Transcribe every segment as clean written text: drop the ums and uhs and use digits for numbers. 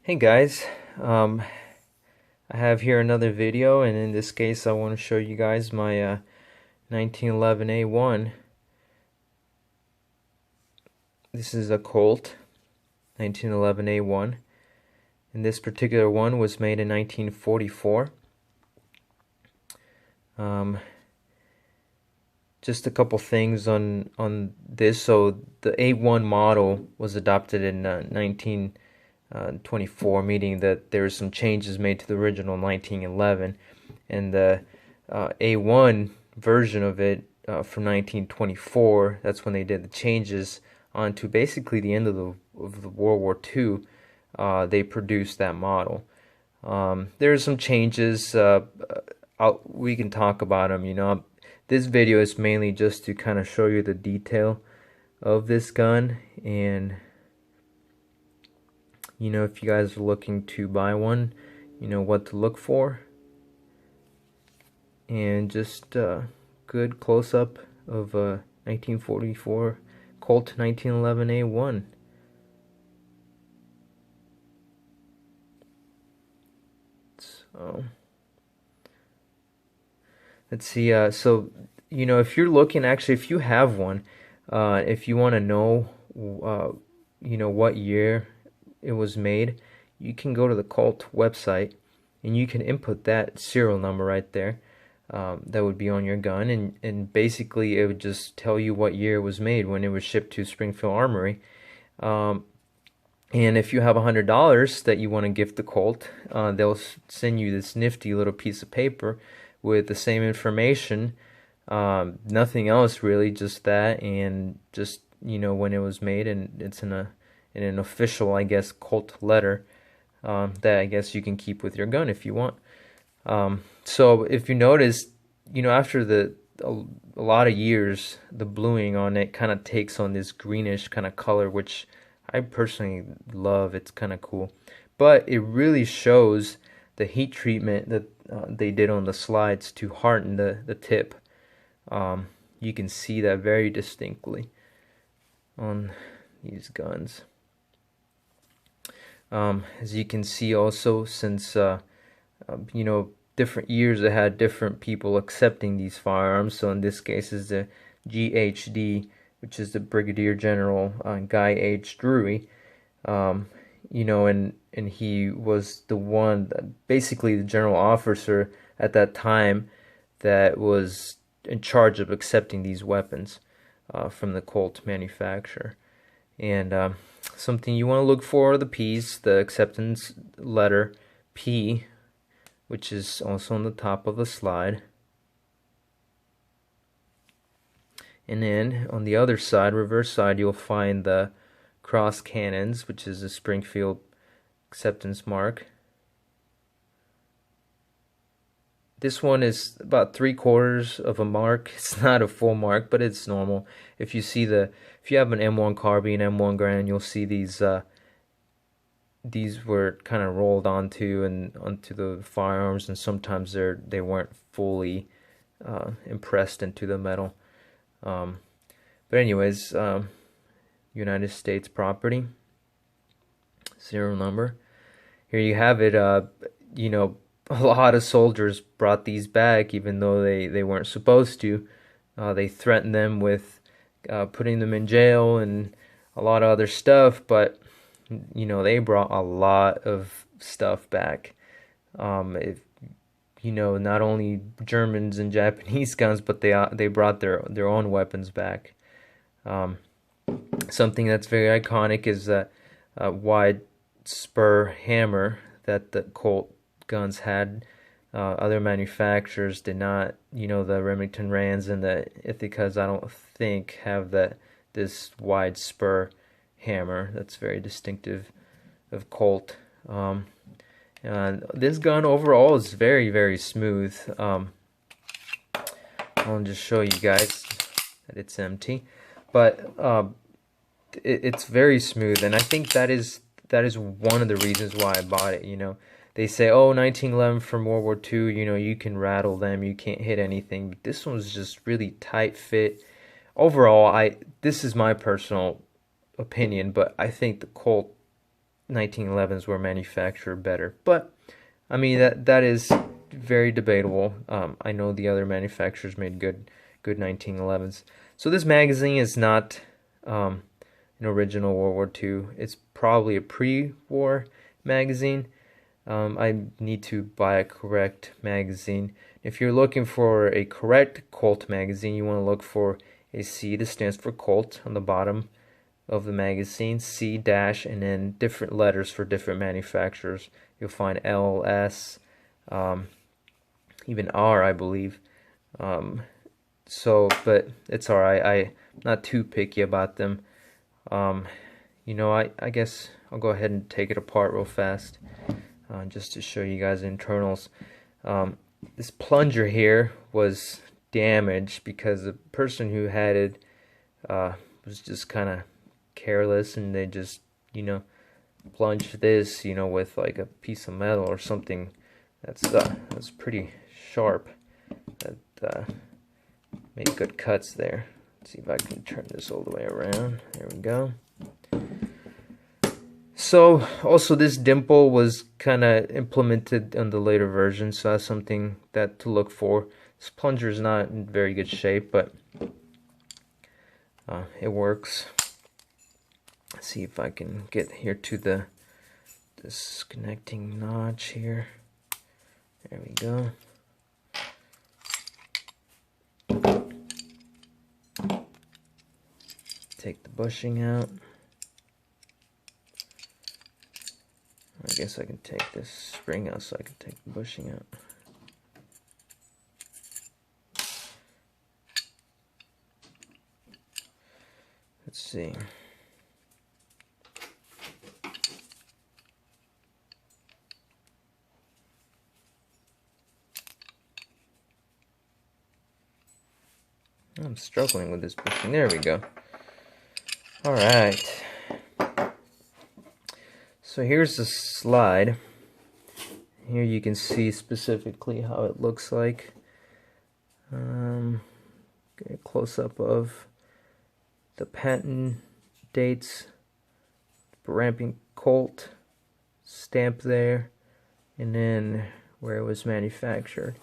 Hey guys, um, I have here another video, and in this case I want to show you guys my 1911 A1. This is a Colt 1911 A1, and this particular one was made in 1944. Just a couple things on this. So the A1 model was adopted in 1924, meaning that there were some changes made to the original 1911, and the A1 version of it from 1924. That's when they did the changes onto basically the end of the World War II. They produced that model. There are some changes. We can talk about them. This video is mainly just to kind of show you the detail of this gun, and if you guys are looking to buy one, what to look for, and just good close-up of a 1944 Colt 1911 A1. So let's see. So if you're looking, actually, if you have one, if you want to know, what year it was made, you can go to the Colt website and you can input that serial number right there. That would be on your gun, and basically it would just tell you what year it was made, when it was shipped to Springfield Armory. And if you have $100 that you want to gift the Colt, they'll send you this nifty little piece of paper with the same information, nothing else really, just that, and just when it was made, and it's in an official, I guess, Colt letter that I guess you can keep with your gun if you want. So if you notice, after a lot of years, the bluing on it kind of takes on this greenish kind of color, which I personally love. It's kind of cool, but it really shows the heat treatment that they did on the slides to harden the tip. You can see that very distinctly on these guns. As you can see also, since different years, it had different people accepting these firearms. So in this case is the GHD, which is the Brigadier General Guy H. Drury. And he was the one, basically the general officer at that time, that was in charge of accepting these weapons from the Colt manufacturer. And something you want to look for are the P's, the acceptance letter P, which is also on the top of the slide. And then on the other side, reverse side, you'll find the cross cannons, which is a Springfield acceptance mark. This one is about 3/4 of a mark. It's not a full mark, but it's normal. If you have an M1 carbine, M1 Garand, you'll see these were kind of rolled onto the firearms, and sometimes they weren't fully impressed into the metal. But anyways, United States property, serial number. Here you have it. A lot of soldiers brought these back, even though they weren't supposed to. They threatened them with putting them in jail and a lot of other stuff, but they brought a lot of stuff back. Not only Germans and Japanese guns, but they brought their own weapons back. Something that's very iconic is that wide spur hammer that the Colt guns had. Other manufacturers did not. The Remington Rands and the Ithacas, I don't think, have this wide spur hammer that's very distinctive of Colt. This gun overall is very, very smooth. I'll just show you guys that it's empty, but it's very smooth, and I think that is one of the reasons why I bought it. They say, oh, 1911 from World War II, you can rattle them, you can't hit anything. But this one's just really tight fit. Overall, this is my personal opinion, but I think the Colt 1911s were manufactured better. But I mean that is very debatable. I know the other manufacturers made good 1911s. So this magazine is not an original World War II. It's probably a pre-war magazine. I need to buy a correct magazine. If you're looking for a correct Colt magazine, you want to look for a C that stands for Colt on the bottom of the magazine, C dash, and then different letters for different manufacturers. You'll find L, S, even R, I believe. But it's alright. I'm not too picky about them. You know, I guess I'll go ahead and take it apart real fast, just to show you guys the internals. This plunger here was damaged because the person who had it was just kind of careless, and they just, you know, plunged this, you know, with like a piece of metal or something that's pretty sharp. That made good cuts there. Let's see if I can turn this all the way around. There we go. So also this dimple was kind of implemented on the later version, so that's something that to look for. This plunger is not in very good shape, but it works. Let's see if I can get here to this connecting notch here. There we go. Take the bushing out. I guess I can take this spring out so I can take the bushing out. Let's see. I'm struggling with this bushing. There we go. Alright. So here's the slide. Here you can see specifically how it looks like. Get a close-up of the patent dates, ramping Colt stamp there, and then where it was manufactured.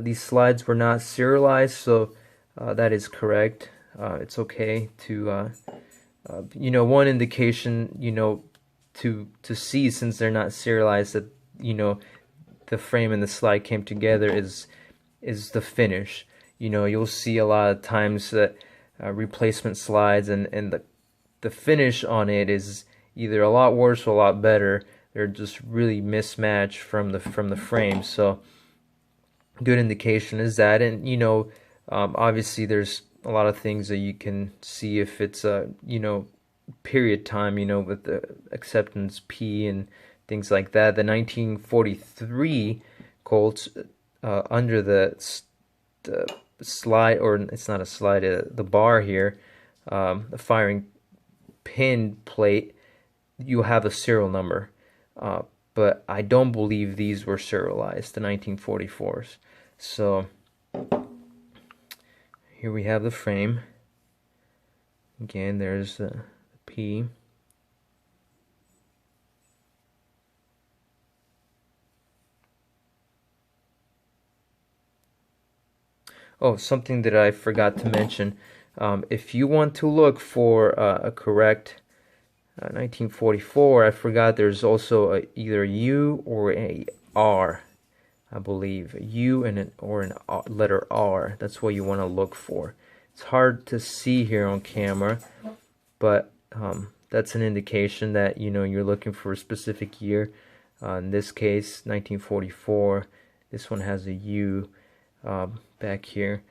These slides were not serialized, so that is correct. It's okay to, you know, one indication, you know, to see, since they're not serialized, that, you know, the frame and the slide came together is the finish. You know, you'll see a lot of times that replacement slides and the finish on it is either a lot worse or a lot better. They're just really mismatched from the frame. So good indication is that. And you know, obviously there's a lot of things that you can see if it's you know, period time, you know, with the acceptance P and things like that. The 1943 Colts under the slide, or it's not a slide, the bar here, the firing pin plate, you have a serial number, but I don't believe these were serialized, the 1944s. So here we have the frame. Again, there's the P. Oh, something that I forgot to mention. If you want to look for a correct 1944, I forgot there's also either a U or a R, I believe. A U and an letter R. That's what you want to look for. It's hard to see here on camera, but that's an indication that, you know, you're looking for a specific year. In this case, 1944. This one has a U back here,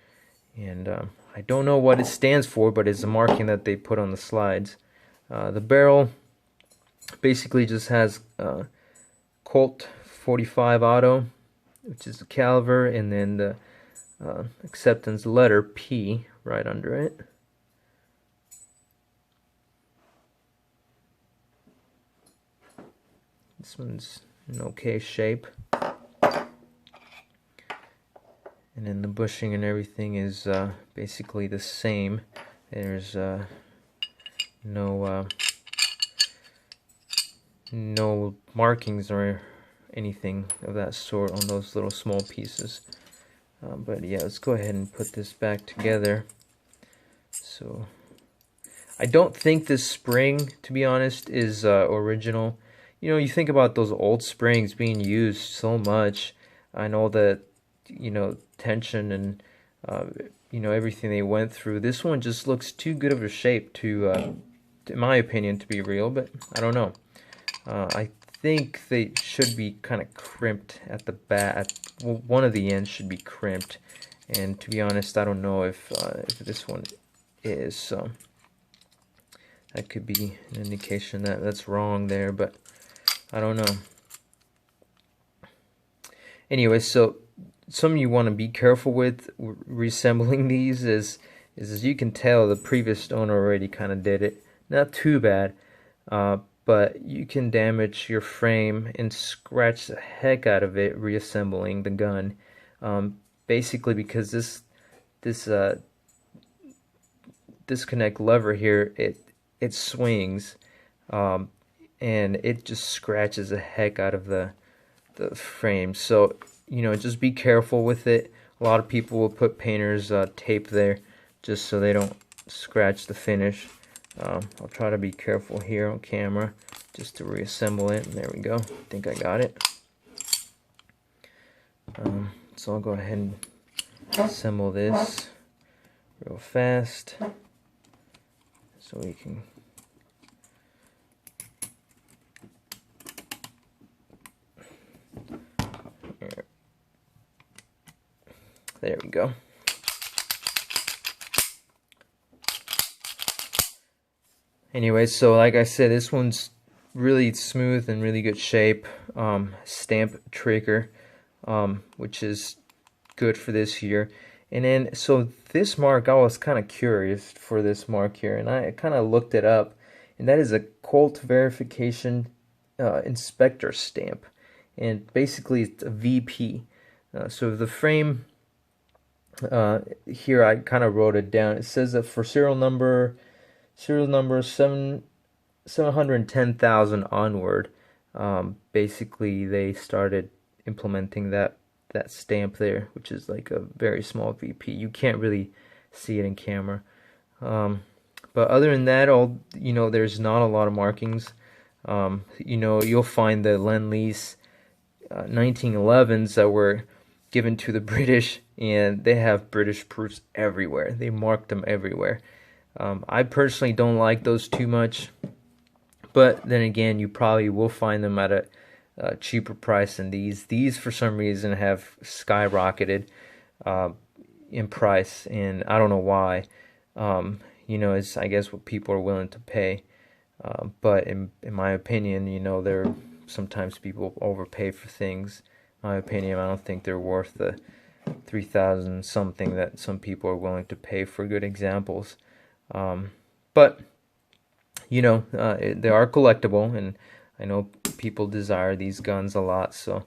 and I don't know what it stands for, but it's a marking that they put on the slides. The barrel basically just has Colt 45 Auto, which is the caliber, and then the acceptance letter P right under it. This one's in okay shape. And then the bushing and everything is basically the same. There's no no markings or anything of that sort on those little small pieces. But yeah, let's go ahead and put this back together. So I don't think this spring, to be honest, is original. You know, you think about those old springs being used so much, and all the, you know, tension and you know, everything they went through. This one just looks too good of a shape to, in my opinion, to be real. But I don't know. I think they should be kind of crimped at the back. Well, one of the ends should be crimped, and to be honest, I don't know if this one is. So that could be an indication that that's wrong there, but I don't know. Anyway, so something you want to be careful with reassembling these is as you can tell, the previous owner already kind of did it. Not too bad, but you can damage your frame and scratch the heck out of it reassembling the gun. Basically, because this disconnect lever here, it swings, and it just scratches the heck out of the frame. So, you know, just be careful with it. A lot of people will put painter's tape there just so they don't scratch the finish. I'll try to be careful here on camera just to reassemble it. There we go. I think I got it. So I'll go ahead and assemble this real fast so we can there we go. Anyway, so like I said, this one's really smooth and really good shape. Stamp trigger, which is good for this year. And then, so this mark, I was kind of curious for this mark here, and I kind of looked it up, and that is a Colt verification inspector stamp. And basically, it's a VP. So the frame here, I kind of wrote it down. It says that for serial number 710,000 onward, basically they started implementing that stamp there, which is like a very small VP. You can't really see it in camera, but other than that, you know, there's not a lot of markings. You know, you'll find the Lend-Lease 1911s that were given to the British, and they have British proofs everywhere. They marked them everywhere. I personally don't like those too much, but then again, you probably will find them at a cheaper price than these. These, for some reason, have skyrocketed in price, and I don't know why. You know, it's, I guess, what people are willing to pay. But in my opinion, you know, sometimes people overpay for things. In my opinion, I don't think they're worth the 3,000 something that some people are willing to pay for good examples. But you know, they are collectible, and I know people desire these guns a lot. So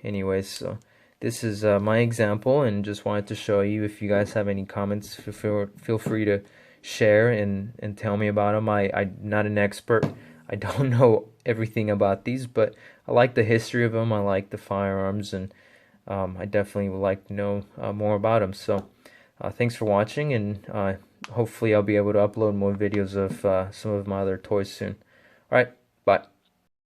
anyways, so this is my example, and just wanted to show you. If you guys have any comments, feel free to share and tell me about them. I'm not an expert. I don't know everything about these, but I like the history of them. I like the firearms, and I definitely would like to know more about them. So thanks for watching, and hopefully I'll be able to upload more videos of some of my other toys soon. Alright, bye.